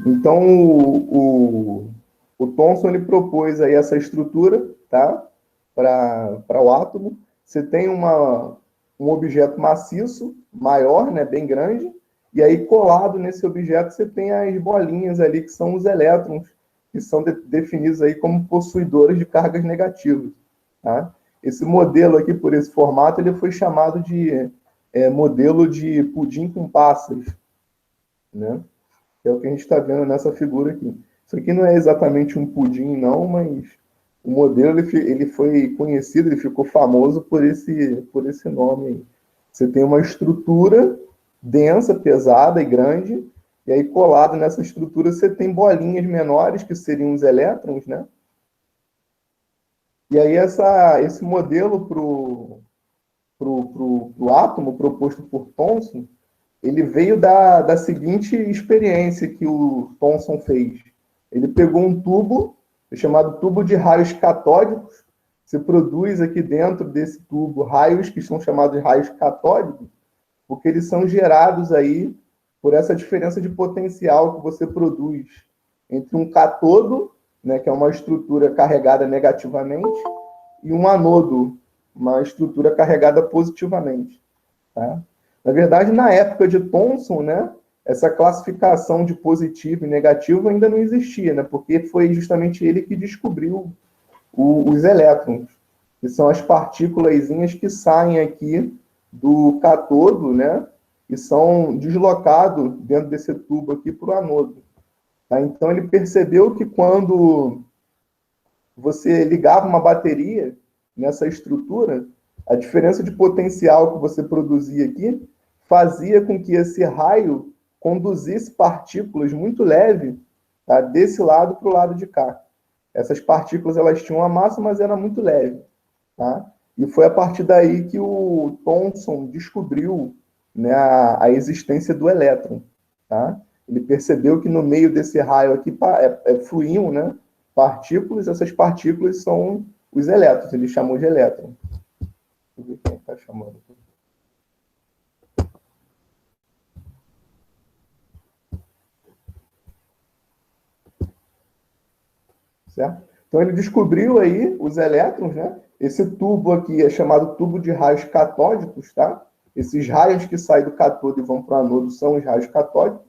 Então, o Thomson ele propôs aí essa estrutura, tá? Para o átomo. Você tem um objeto maciço, maior, né, bem grande, e aí colado nesse objeto você tem as bolinhas ali, que são os elétrons, que são definidos aí como possuidores de cargas negativas. Tá? Esse modelo aqui, por esse formato, ele foi chamado de modelo de pudim com passas, né? Que é o que a gente está vendo nessa figura aqui. Isso aqui não é exatamente um pudim, não, mas o modelo ele foi conhecido, ele ficou famoso por esse nome aí. Você tem uma estrutura densa, pesada e grande, e aí colado nessa estrutura você tem bolinhas menores, que seriam os elétrons, né? E aí esse modelo pro átomo proposto por Thomson, ele veio da seguinte experiência que o Thomson fez. Ele pegou um tubo, chamado tubo de raios catódicos, se produz aqui dentro desse tubo raios que são chamados de raios catódicos, porque eles são gerados aí por essa diferença de potencial que você produz entre um catodo, né, que é uma estrutura carregada negativamente, e um anodo, uma estrutura carregada positivamente. Tá? Na verdade, na época de Thomson, né, essa classificação de positivo e negativo ainda não existia, né, porque foi justamente ele que descobriu os elétrons, que são as partículas que saem aqui do catodo, né, e são deslocados dentro desse tubo aqui para o anodo. Tá? Então, ele percebeu que quando você ligava uma bateria nessa estrutura, a diferença de potencial que você produzia aqui fazia com que esse raio conduzisse partículas muito leves, tá, desse lado para o lado de cá. Essas partículas elas tinham uma massa, mas era muito leve. Tá? E foi a partir daí que o Thomson descobriu, né, a existência do elétron. Tá? Ele percebeu que no meio desse raio aqui fluíam, né, partículas, essas partículas são os elétrons, ele chamou de elétron. Deixa eu ver quem está chamando. Certo? Então ele descobriu aí os elétrons, né? Esse tubo aqui é chamado tubo de raios catódicos, tá? Esses raios que saem do cátodo e vão para o anodo são os raios catódicos.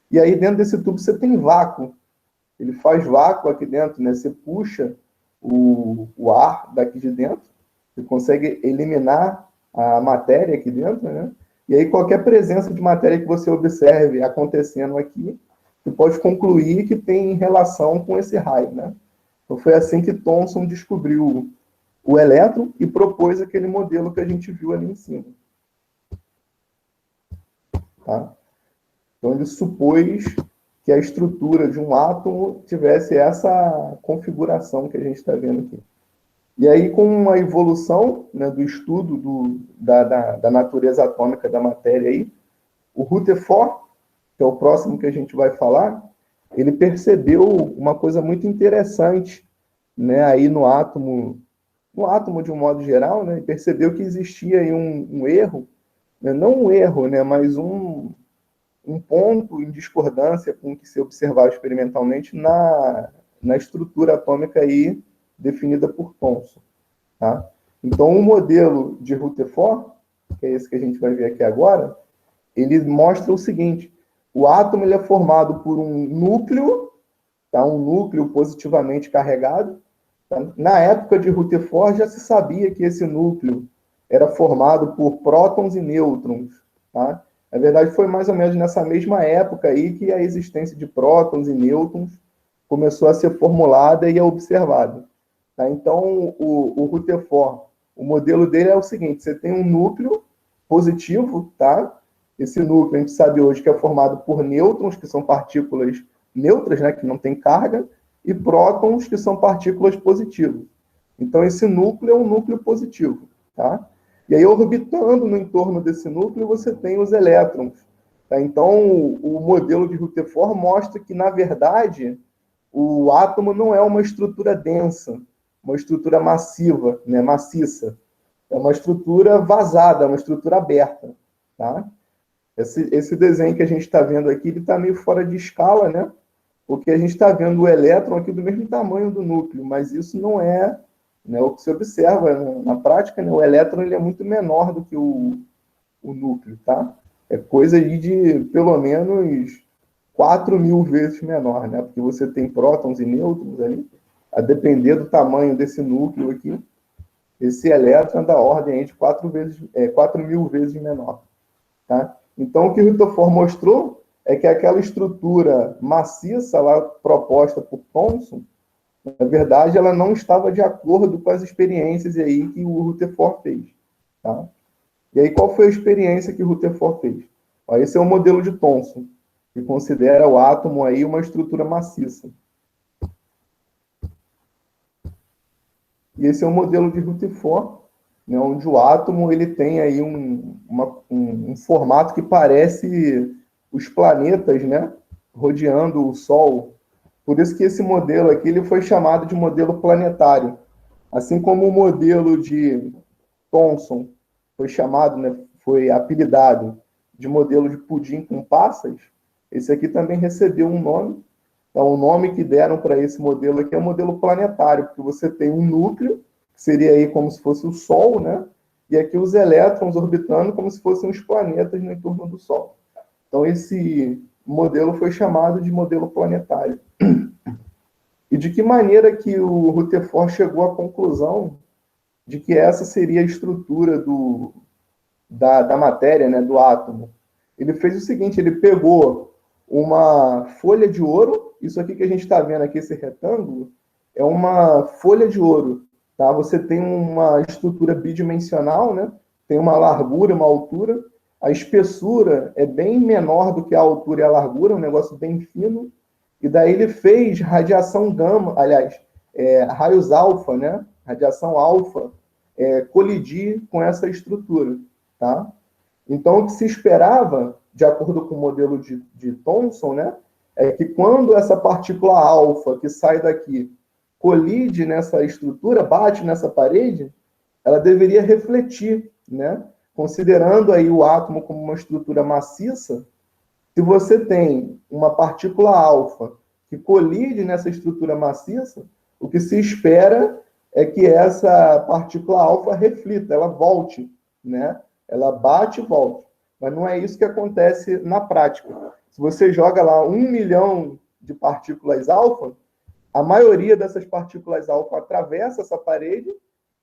E aí dentro desse tubo você tem vácuo. Ele faz vácuo aqui dentro, né? Você puxa o ar daqui de dentro, você consegue eliminar a matéria aqui dentro, né? E aí qualquer presença de matéria que você observe acontecendo aqui, você pode concluir que tem relação com esse raio, né? Então foi assim que Thomson descobriu o elétron e propôs aquele modelo que a gente viu ali em cima. Tá? Então ele supôs que a estrutura de um átomo tivesse essa configuração que a gente está vendo aqui. E aí, com a evolução, né, do estudo da natureza atômica da matéria, aí, o Rutherford, que é o próximo que a gente vai falar, ele percebeu uma coisa muito interessante, né, aí no átomo de um modo geral, né, percebeu que existia aí um erro, né, não um erro, né, mas um ponto em discordância com o que se observava experimentalmente na estrutura atômica aí definida por Thomson. Tá? Então, o modelo de Rutherford, que é esse que a gente vai ver aqui agora, ele mostra o seguinte: o átomo ele é formado por um núcleo, tá? Um núcleo positivamente carregado. Tá? Na época de Rutherford já se sabia que esse núcleo era formado por prótons e nêutrons. Tá? Na verdade, foi mais ou menos nessa mesma época aí que a existência de prótons e nêutrons começou a ser formulada e observada. Tá? Então, o Rutherford, o modelo dele é o seguinte: você tem um núcleo positivo, tá? Esse núcleo a gente sabe hoje que é formado por nêutrons, que são partículas neutras, né, que não tem carga, e prótons, que são partículas positivas. Então, esse núcleo é um núcleo positivo. Tá? E aí, orbitando no entorno desse núcleo, você tem os elétrons. Tá? Então, o modelo de Rutherford mostra que, na verdade, o átomo não é uma estrutura densa, uma estrutura massiva, né, maciça. É uma estrutura vazada, uma estrutura aberta. Tá? Esse desenho que a gente está vendo aqui, ele está meio fora de escala, né? Porque a gente está vendo o elétron aqui do mesmo tamanho do núcleo, mas isso não é, né, o que se observa na prática, né? O elétron ele é muito menor do que o núcleo, tá? É coisa aí de pelo menos 4.000 vezes menor, né? Porque você tem prótons e nêutrons ali, a depender do tamanho desse núcleo aqui, esse elétron é da ordem de 4.000 vezes menor, tá? Então, o que o Rutherford mostrou é que aquela estrutura maciça lá proposta por Thomson, na verdade, ela não estava de acordo com as experiências aí que o Rutherford fez, tá? E aí, qual foi a experiência que o Rutherford fez? Ó, esse é o modelo de Thomson, que considera o átomo aí uma estrutura maciça. E esse é o modelo de Rutherford, né, onde o átomo ele tem aí um formato que parece os planetas, né, rodeando o Sol. Por isso que esse modelo aqui ele foi chamado de modelo planetário. Assim como o modelo de Thomson foi chamado, né, foi apelidado de modelo de pudim com passas, esse aqui também recebeu um nome. Então, o nome que deram para esse modelo aqui é o modelo planetário, porque você tem um núcleo, que seria aí como se fosse o Sol, né? E aqui os elétrons orbitando como se fossem os planetas no entorno do Sol. Então, esse modelo foi chamado de modelo planetário. E de que maneira que o Rutherford chegou à conclusão de que essa seria a estrutura da matéria, né, do átomo? Ele fez o seguinte, ele pegou uma folha de ouro, isso aqui que a gente está vendo aqui, esse retângulo, é uma folha de ouro, tá? Você tem uma estrutura bidimensional, né? Tem uma largura, uma altura, a espessura é bem menor do que a altura e a largura, um negócio bem fino, e daí ele fez radiação gama, aliás, raios alfa, né? Radiação alfa, colidir com essa estrutura, tá? Então, o que se esperava, de acordo com o modelo de Thomson, né, é que quando essa partícula alfa que sai daqui colide nessa estrutura, bate nessa parede, ela deveria refletir, né? Considerando aí o átomo como uma estrutura maciça, se você tem uma partícula alfa que colide nessa estrutura maciça, o que se espera é que essa partícula alfa reflita, ela volte, né? Ela bate e volta. Mas não é isso que acontece na prática. Se você joga lá 1 milhão de partículas alfa, a maioria dessas partículas alfa atravessa essa parede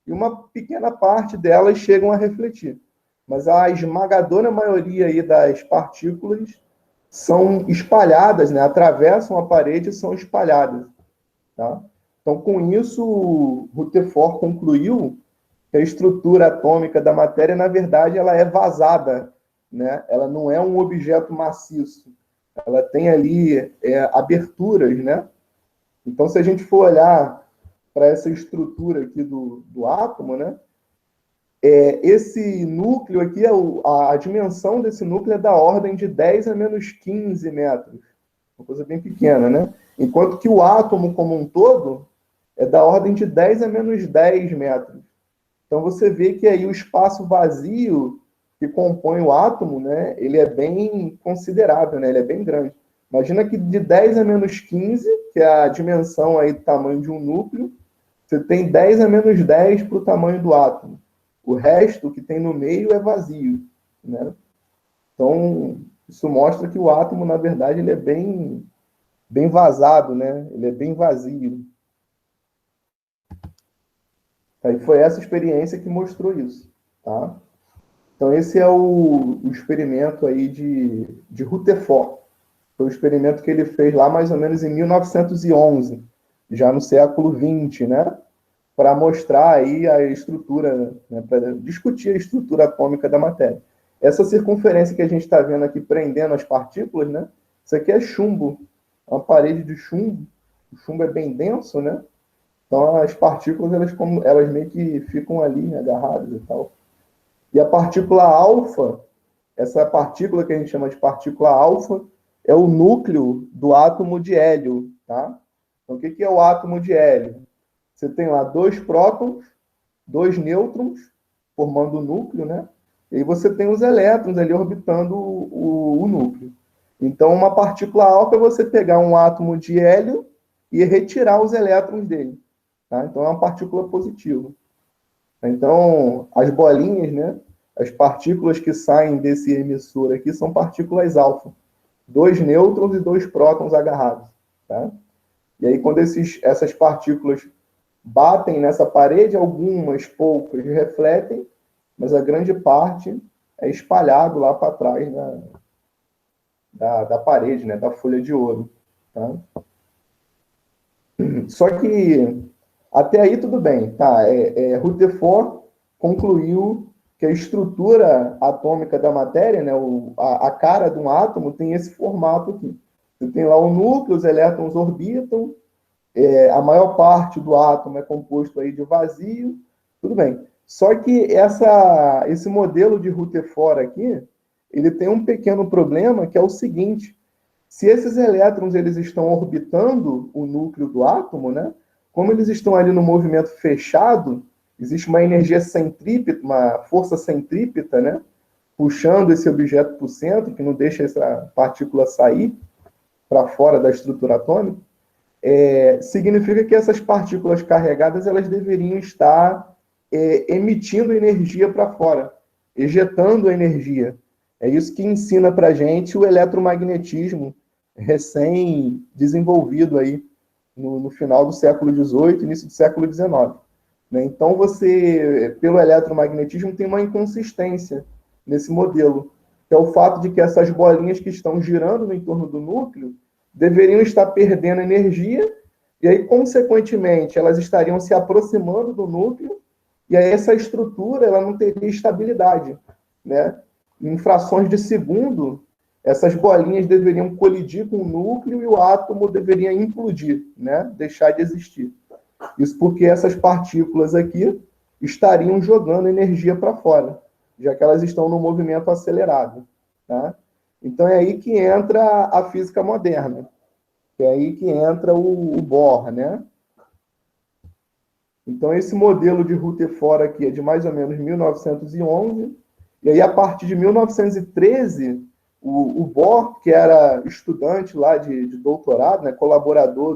e uma pequena parte delas chegam a refletir. Mas a esmagadora maioria aí das partículas são espalhadas, né? Atravessam a parede e são espalhadas, tá? Então, com isso, Rutherford concluiu que a estrutura atômica da matéria, na verdade, ela é vazada, né? Ela não é um objeto maciço. Ela tem ali aberturas, né? Então, se a gente for olhar para essa estrutura aqui do átomo, né? Esse núcleo aqui, a dimensão desse núcleo é da ordem de 10 a menos 15 metros. Uma coisa bem pequena, né? Enquanto que o átomo como um todo é da ordem de 10 a menos 10 metros. Então você vê que aí o espaço vazio que compõe o átomo, né, ele é bem considerável, né? Ele é bem grande. Imagina que de 10 a menos 15, que é a dimensão aí do tamanho de um núcleo, você tem 10 a menos 10 para o tamanho do átomo. O resto que tem no meio é vazio, né? Então, isso mostra que o átomo, na verdade, ele é bem vazado, né? Ele é bem vazio. Aí foi essa experiência que mostrou isso, tá? Então, esse é o experimento aí de Rutherford. Foi o experimento que ele fez lá mais ou menos em 1911, já no século XX, né? Para mostrar aí a estrutura, né? Para discutir a estrutura atômica da matéria. Essa circunferência que a gente está vendo aqui prendendo as partículas, né? Isso aqui é chumbo, uma parede de chumbo. O chumbo é bem denso, né? Então as partículas elas meio que ficam ali, né, agarradas e tal. E a partícula alfa, essa partícula que a gente chama de partícula alfa, é o núcleo do átomo de hélio, tá? Então o que é o átomo de hélio? Você tem lá 2 prótons, 2 nêutrons, formando o núcleo, né? e aí você tem os elétrons ali orbitando o núcleo. Então, uma partícula alfa é você pegar um átomo de hélio e retirar os elétrons dele. Tá? Então, é uma partícula positiva. Então, as bolinhas, né, as partículas que saem desse emissor aqui são partículas alfa. 2 nêutrons e 2 prótons agarrados. Tá? E aí, quando essas partículas batem nessa parede, algumas poucas refletem, mas a grande parte é espalhado lá para trás da parede, né, da folha de ouro. Tá? Só que até aí tudo bem. Tá? Rutherford concluiu que a estrutura atômica da matéria, né, a cara de um átomo, tem esse formato aqui. Você tem lá o núcleo, os elétrons orbitam, a maior parte do átomo é composto aí de vazio, tudo bem. Só que esse modelo de Rutherford aqui, ele tem um pequeno problema, que é o seguinte: se esses elétrons eles estão orbitando o núcleo do átomo, né, como eles estão ali no movimento fechado, existe uma energia centrípeta, uma força centrípeta, né, puxando esse objeto para o centro, que não deixa essa partícula sair para fora da estrutura atômica. Significa que essas partículas carregadas elas deveriam estar emitindo energia para fora, ejetando energia. É isso que ensina para a gente o eletromagnetismo recém-desenvolvido aí no final do século XVIII, início do século XIX. Né? Então, pelo eletromagnetismo, tem uma inconsistência nesse modelo, que é o fato de que essas bolinhas que estão girando no entorno do núcleo deveriam estar perdendo energia, e aí, consequentemente, elas estariam se aproximando do núcleo, e aí essa estrutura ela não teria estabilidade. Né? Em frações de segundo, essas bolinhas deveriam colidir com o núcleo e o átomo deveria implodir, né? Deixar de existir. Isso porque essas partículas aqui estariam jogando energia para fora, já que elas estão no movimento acelerado. Tá? Então é aí que entra a física moderna, é aí que entra o Bohr, né? Então esse modelo de Rutherford aqui é de mais ou menos 1911, e aí a partir de 1913, o Bohr, que era estudante lá de doutorado, né, colaborador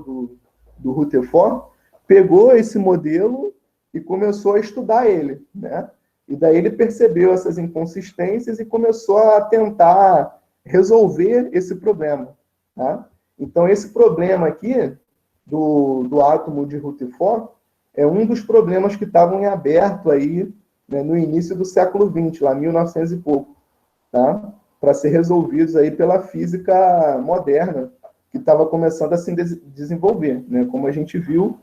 do Rutherford, pegou esse modelo e começou a estudar ele, né? E daí ele percebeu essas inconsistências e começou a tentar resolver esse problema. Tá? Então, esse problema aqui do átomo de Rutherford é um dos problemas que estavam em aberto aí, né, no início do século XX, lá 1900 e pouco, tá? Para ser resolvidos aí pela física moderna, que estava começando a se desenvolver. Né? Como a gente viu,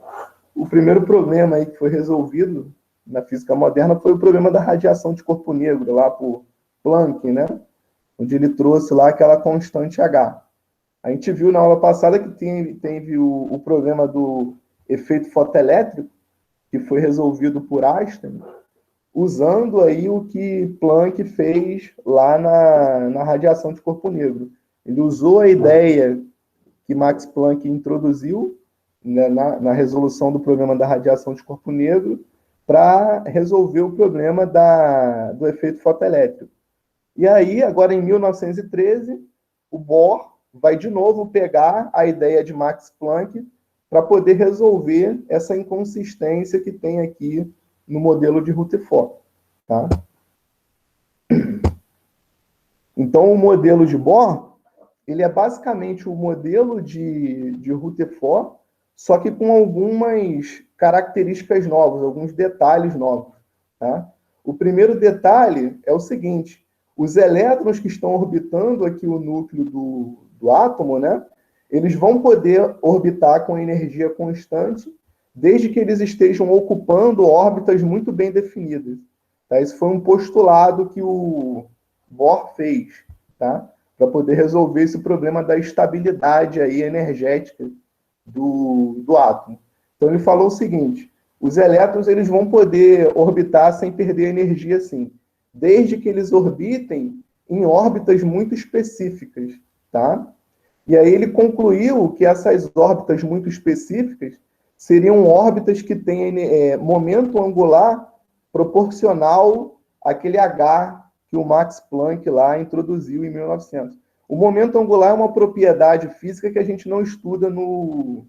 o primeiro problema aí que foi resolvido na física moderna foi o problema da radiação de corpo negro, lá por Planck, né? Onde ele trouxe lá aquela constante H. A gente viu na aula passada que teve o problema do efeito fotoelétrico, que foi resolvido por Einstein, usando aí o que Planck fez lá na radiação de corpo negro. Ele usou a ideia que Max Planck introduziu, né, na resolução do problema da radiação de corpo negro para resolver o problema do efeito fotoelétrico. E aí, agora em 1913, o Bohr vai de novo pegar a ideia de Max Planck para poder resolver essa inconsistência que tem aqui no modelo de Rutherford. Tá? Então, o modelo de Bohr, ele é basicamente o modelo de Rutherford, só que com algumas características novas, alguns detalhes novos. Tá? O primeiro detalhe é o seguinte: os elétrons que estão orbitando aqui o núcleo do átomo, né, eles vão poder orbitar com energia constante, desde que eles estejam ocupando órbitas muito bem definidas. Tá? Esse foi um postulado que o Bohr fez, tá? Para poder resolver esse problema da estabilidade aí energética do átomo. Então ele falou o seguinte: os elétrons eles vão poder orbitar sem perder energia, sim, desde que eles orbitem em órbitas muito específicas, tá? E aí ele concluiu que essas órbitas muito específicas seriam órbitas que têm momento angular proporcional àquele H que o Max Planck lá introduziu em 1900. O momento angular é uma propriedade física que a gente não estuda no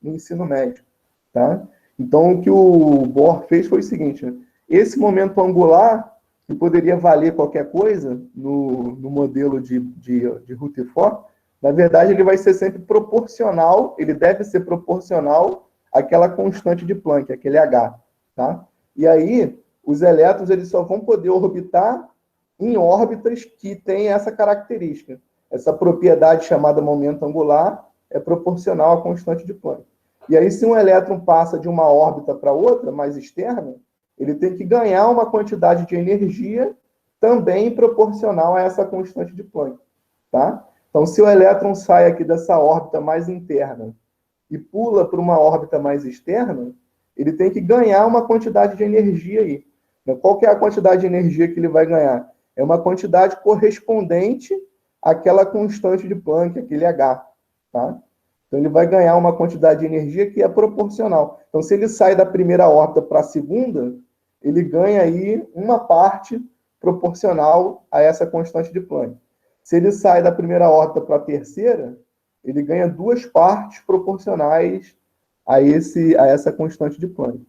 ensino médio, tá? Então, o que o Bohr fez foi o seguinte, né? Esse momento angular, que poderia valer qualquer coisa no modelo de Rutherford, na verdade, ele vai ser sempre proporcional, ele deve ser proporcional àquela constante de Planck, aquele H, tá? E aí, os elétrons eles só vão poder orbitar em órbitas que têm essa característica. Essa propriedade chamada momento angular é proporcional à constante de Planck. E aí, se um elétron passa de uma órbita para outra, mais externa, ele tem que ganhar uma quantidade de energia também proporcional a essa constante de Planck, tá? Então, se o elétron sai aqui dessa órbita mais interna e pula para uma órbita mais externa, ele tem que ganhar uma quantidade de energia aí. Qual que é a quantidade de energia que ele vai ganhar? É uma quantidade correspondente àquela constante de Planck, aquele H, tá? Então, ele vai ganhar uma quantidade de energia que é proporcional. Então, se ele sai da primeira órbita para a segunda, ele ganha aí uma parte proporcional a essa constante de Planck. Se ele sai da primeira órbita para a terceira, ele ganha duas partes proporcionais a essa constante de Planck,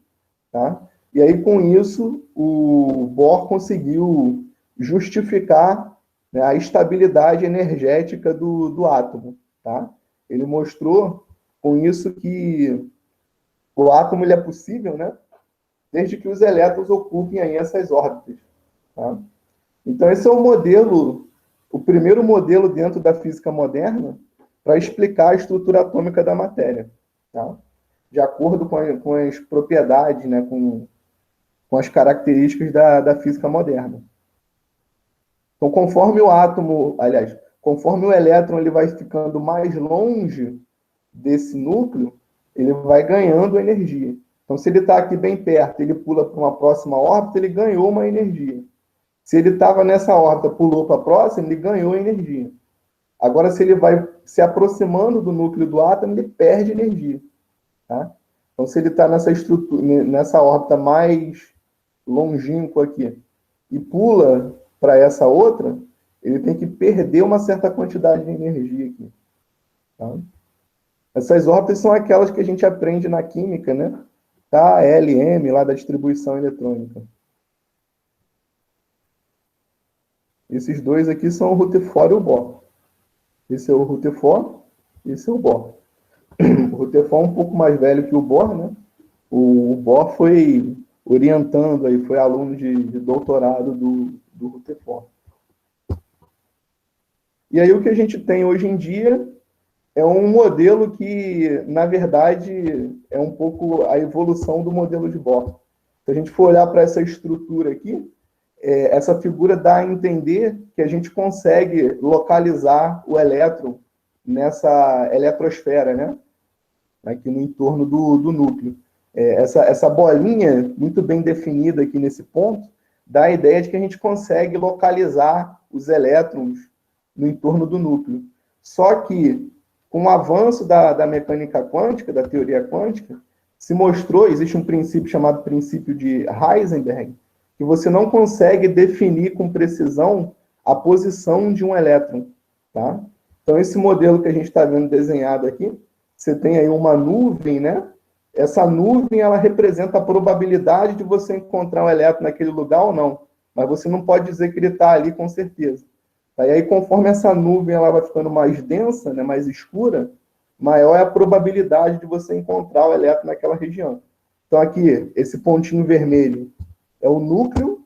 tá? E aí, com isso, o Bohr conseguiu justificar, né, a estabilidade energética do átomo, tá? Ele mostrou com isso que o átomo ele é possível, né, desde que os elétrons ocupem aí essas órbitas, tá? Então, esse é o modelo, o primeiro modelo dentro da física moderna para explicar a estrutura atômica da matéria, tá? De acordo com as propriedades, né, com as características da física moderna. Então, conforme o átomo, aliás, conforme o elétron ele vai ficando mais longe desse núcleo, ele vai ganhando energia. Então, se ele está aqui bem perto, ele pula para uma próxima órbita, ele ganhou uma energia. Se ele estava nessa órbita, pulou para a próxima, ele ganhou energia. Agora, se ele vai se aproximando do núcleo do átomo, ele perde energia, tá? Então, se ele está nessa órbita mais longínqua aqui e pula para essa outra, ele tem que perder uma certa quantidade de energia aqui, tá? Essas órbitas são aquelas que a gente aprende na química, né? K, L, M, lá da distribuição eletrônica. Esses dois aqui são o Rutherford e o Bohr. Esse é o Rutherford, esse é o Bohr. O Rutherford é um pouco mais velho que o Bohr, né? O Bohr foi orientando, aí, foi aluno de doutorado do Rutherford. E aí o que a gente tem hoje em dia é um modelo que, na verdade, é um pouco a evolução do modelo de Bohr. Se a gente for olhar para essa estrutura aqui, essa figura dá a entender que a gente consegue localizar o elétron nessa eletrosfera, né? Aqui no entorno do núcleo. Essa bolinha, muito bem definida aqui nesse ponto, dá a ideia de que a gente consegue localizar os elétrons no entorno do núcleo. Só que, com o avanço da mecânica quântica, da teoria quântica, se mostrou, existe um princípio chamado princípio de Heisenberg, que você não consegue definir com precisão a posição de um elétron, tá? Então, esse modelo que a gente está vendo desenhado aqui, você tem aí uma nuvem, né? Essa nuvem, ela representa a probabilidade de você encontrar um elétron naquele lugar ou não, mas você não pode dizer que ele está ali com certeza. E aí, conforme essa nuvem ela vai ficando mais densa, né, mais escura, maior é a probabilidade de você encontrar o elétron naquela região. Então, aqui, esse pontinho vermelho é o núcleo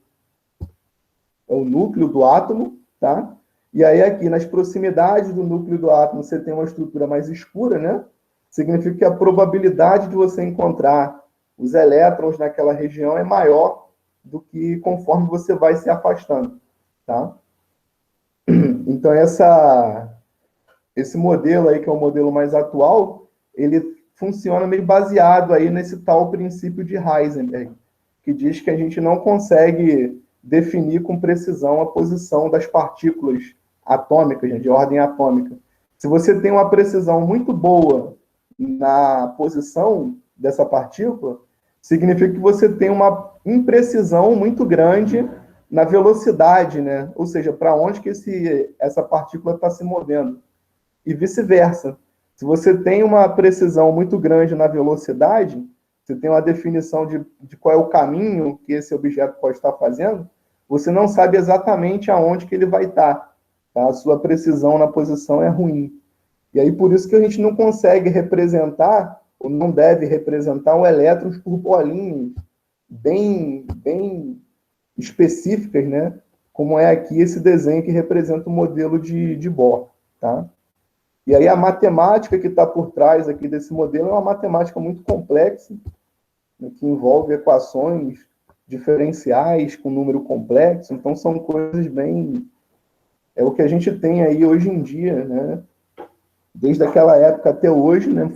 do átomo, tá? E aí, aqui, nas proximidades do núcleo do átomo, você tem uma estrutura mais escura, né? Significa que a probabilidade de você encontrar os elétrons naquela região é maior do que conforme você vai se afastando, tá? Então, esse modelo aí, que é o modelo mais atual, ele funciona meio baseado aí nesse tal princípio de Heisenberg, que diz que a gente não consegue definir com precisão a posição das partículas atômicas, né, de ordem atômica. Se você tem uma precisão muito boa na posição dessa partícula, significa que você tem uma imprecisão muito grande na velocidade, né? Ou seja, para onde que essa partícula está se movendo. E vice-versa. Se você tem uma precisão muito grande na velocidade, você tem uma definição de qual é o caminho que esse objeto pode estar fazendo, você não sabe exatamente aonde que ele vai estar. Tá? A sua precisão na posição é ruim. E aí, por isso que a gente não consegue representar, ou não deve representar, o elétrons por bolinhas bem específicas, né? Como é aqui esse desenho que representa o modelo de Bohr, tá? E aí a matemática que está por trás aqui desse modelo é uma matemática muito complexa, né, que envolve equações diferenciais com número complexo, então são coisas bem... É o que a gente tem aí hoje em dia, né? Desde aquela época até hoje, né?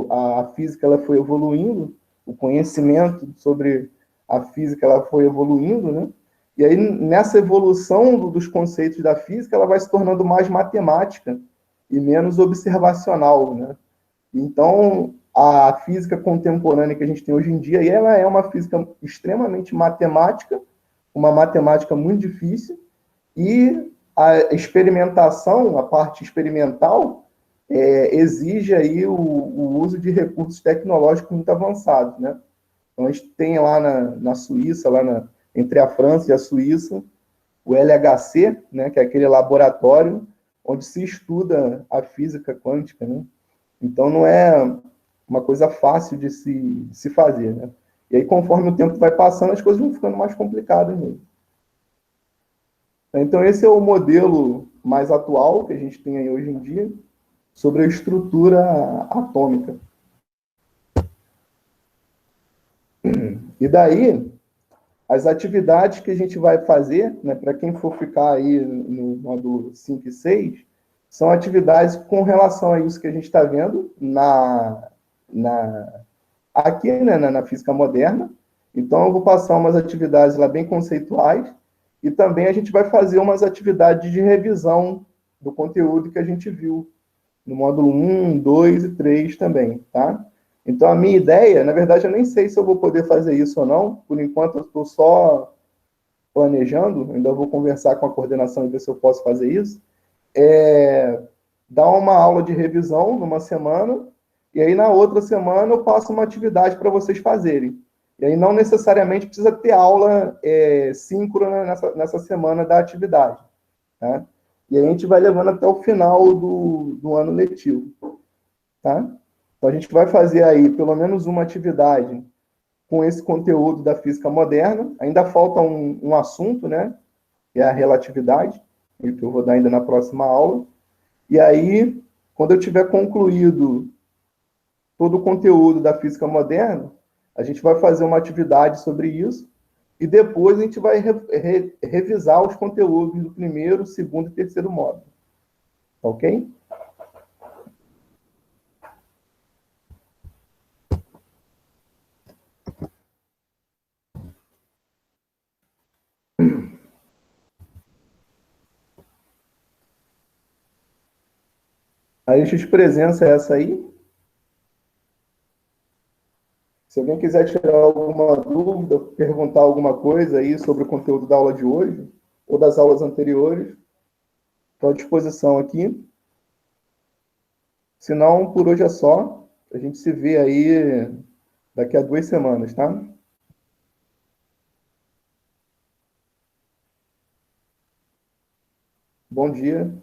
A física ela foi evoluindo, o conhecimento sobre a física ela foi evoluindo, né? E aí, nessa evolução dos conceitos da física, ela vai se tornando mais matemática e menos observacional, né? Então, a física contemporânea que a gente tem hoje em dia, ela é uma física extremamente matemática, uma matemática muito difícil, e a experimentação, a parte experimental, exige aí o uso de recursos tecnológicos muito avançados, né? Então, a gente tem lá na Suíça, entre a França e a Suíça, o LHC, né, que é aquele laboratório onde se estuda a física quântica, né? Então, não é uma coisa fácil de se fazer, né? E aí, conforme o tempo vai passando, as coisas vão ficando mais complicadas mesmo. Então, esse é o modelo mais atual que a gente tem aí hoje em dia sobre a estrutura atômica. E daí, as atividades que a gente vai fazer, né, para quem for ficar aí no módulo 5 e 6, são atividades com relação a isso que a gente está vendo aqui, né, na física moderna. Então, eu vou passar umas atividades lá bem conceituais e também a gente vai fazer umas atividades de revisão do conteúdo que a gente viu no módulo 1, 2 e 3 também, tá? Então, a minha ideia, na verdade, eu nem sei se eu vou poder fazer isso ou não, por enquanto eu estou só planejando, ainda vou conversar com a coordenação e ver se eu posso fazer isso, dar uma aula de revisão numa semana, e aí na outra semana eu passo uma atividade para vocês fazerem. E aí não necessariamente precisa ter aula síncrona nessa semana da atividade, tá? E aí a gente vai levando até o final do ano letivo, tá? Então a gente vai fazer aí pelo menos uma atividade com esse conteúdo da física moderna. Ainda falta um assunto, né? Que é a relatividade, que eu vou dar ainda na próxima aula. E aí, quando eu tiver concluído todo o conteúdo da física moderna, a gente vai fazer uma atividade sobre isso e depois a gente vai revisar os conteúdos do primeiro, segundo e terceiro módulo. Ok? A lista de presença é essa aí. Se alguém quiser tirar alguma dúvida, perguntar alguma coisa aí sobre o conteúdo da aula de hoje, ou das aulas anteriores, estou à disposição aqui. Se não, por hoje é só. A gente se vê aí daqui a 2 semanas, tá? Bom dia.